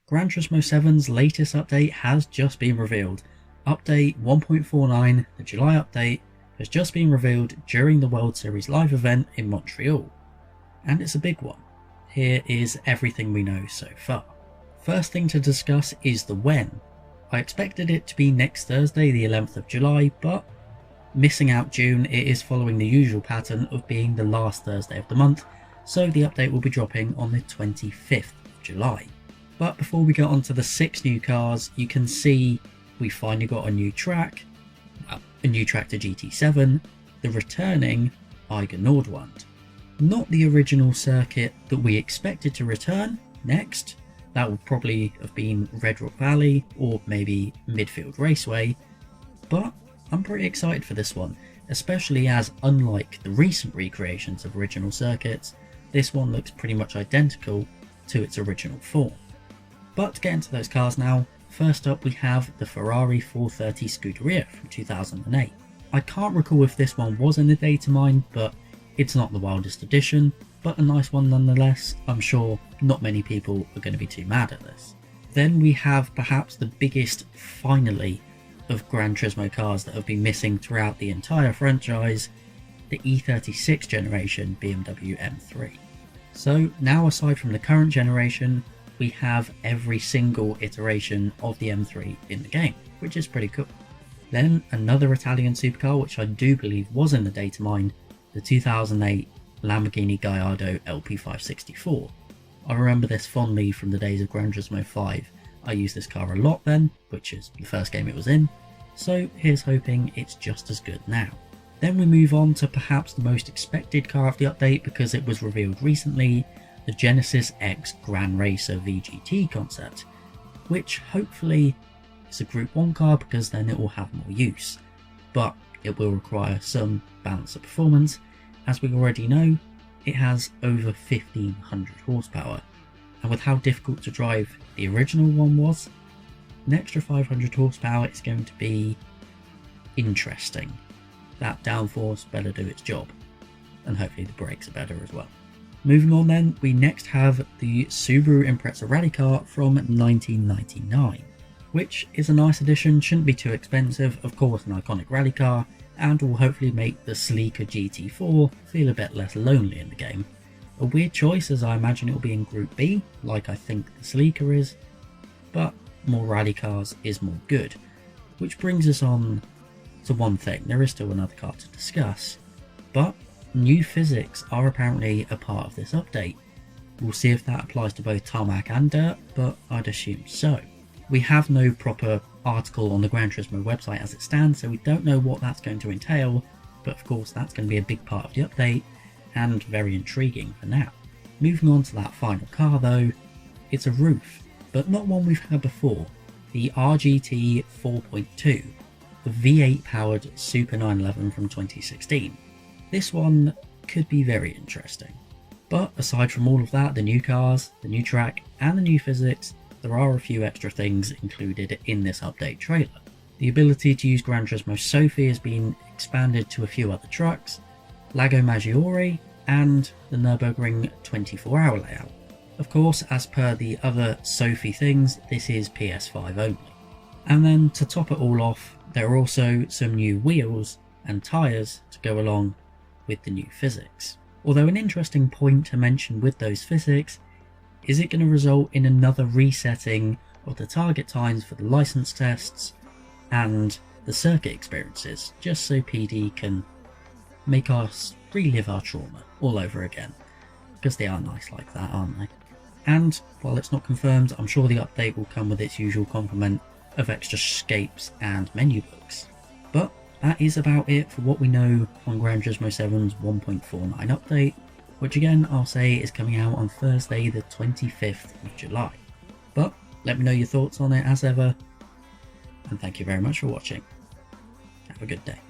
Gran Turismo 7's latest update has just been revealed. Update 1.49, the July update, has just been revealed during the World Series Live event in Montreal. And it's a big one. Here is everything we know so far. First thing to discuss is the when. I expected it to be next Thursday, the 11th of July, but missing out June, it is following the usual pattern of being the last Thursday of the month, so the update will be dropping on the 25th of July. But before we get on to the 6 new cars, you can see we finally got a new track, a new track to GT7, the returning Eiger Nordwand. Not the original circuit that we expected to return next. That would probably have been Red Rock Valley or maybe Midfield Raceway, but I'm pretty excited for this one, especially as, unlike the recent recreations of original circuits, this one looks pretty much identical to its original form. But to get into those cars now, first up we have the Ferrari 430 Scuderia from 2008. I can't recall if this one was in the data mine, but it's not the wildest addition, but a nice one nonetheless. I'm sure not many people are going to be too mad at this. Then we have perhaps the biggest finally of Gran Turismo cars that have been missing throughout the entire franchise, the E36 generation BMW M3. So now, aside from the current generation, we have every single iteration of the M3 in the game, which is pretty cool. Then another Italian supercar, which I do believe was in the data mine, the 2008 Lamborghini Gallardo LP 564. I remember this fondly from the days of Gran Turismo 5. I used this car a lot then, which is the first game it was in, so here's hoping it's just as good now. Then we move on to perhaps the most expected car of the update because it was revealed recently, the Genesis X Gran Racer VGT concept, which hopefully is a Group 1 car because then it will have more use, but it will require some balance of performance. As we already know, it has over 1500 horsepower, and with how difficult to drive the original one was, an extra 500 horsepower is going to be interesting. That downforce better do its job, and hopefully the brakes are better as well. Moving on then, we next have the Subaru Impreza rally car from 1999, which is a nice addition, shouldn't be too expensive, of course an iconic rally car, and will hopefully make the sleeker GT4 feel a bit less lonely in the game. A weird choice, as I imagine it will be in Group B, like I think the sleeker is, but more rally cars is more good. Which brings us on to one thing, there is still another car to discuss, but new physics are apparently a part of this update. We'll see if that applies to both tarmac and dirt, but I'd assume so. We have no proper article on the Gran Turismo website as it stands, so we don't know what that's going to entail, but of course that's going to be a big part of the update, and very intriguing for now. Moving on to that final car though, it's a Ruf, but not one we've had before, the RGT 4.2, the V8 powered Super 911 from 2016. This one could be very interesting. But aside from all of that, the new cars, the new track, and the new physics, there are a few extra things included in this update trailer. The ability to use Gran Turismo Sophie has been expanded to a few other trucks, Lago Maggiore, and the Nürburgring 24-hour layout. Of course, as per the other Sophie things, this is PS5 only. And then to top it all off, there are also some new wheels and tyres to go along with the new physics. Although an interesting point to mention with those physics, is it going to result in another resetting of the target times for the license tests and the circuit experiences, just so PD can make us relive our trauma all over again, because they are nice like that, aren't they? And while it's not confirmed, I'm sure the update will come with its usual complement of extra scapes and menu books. But that is about it for what we know on Gran Turismo 7's 1.49 update, which again I'll say is coming out on Thursday the 25th of July. But let me know your thoughts on it as ever, and thank you very much for watching. Have a good day.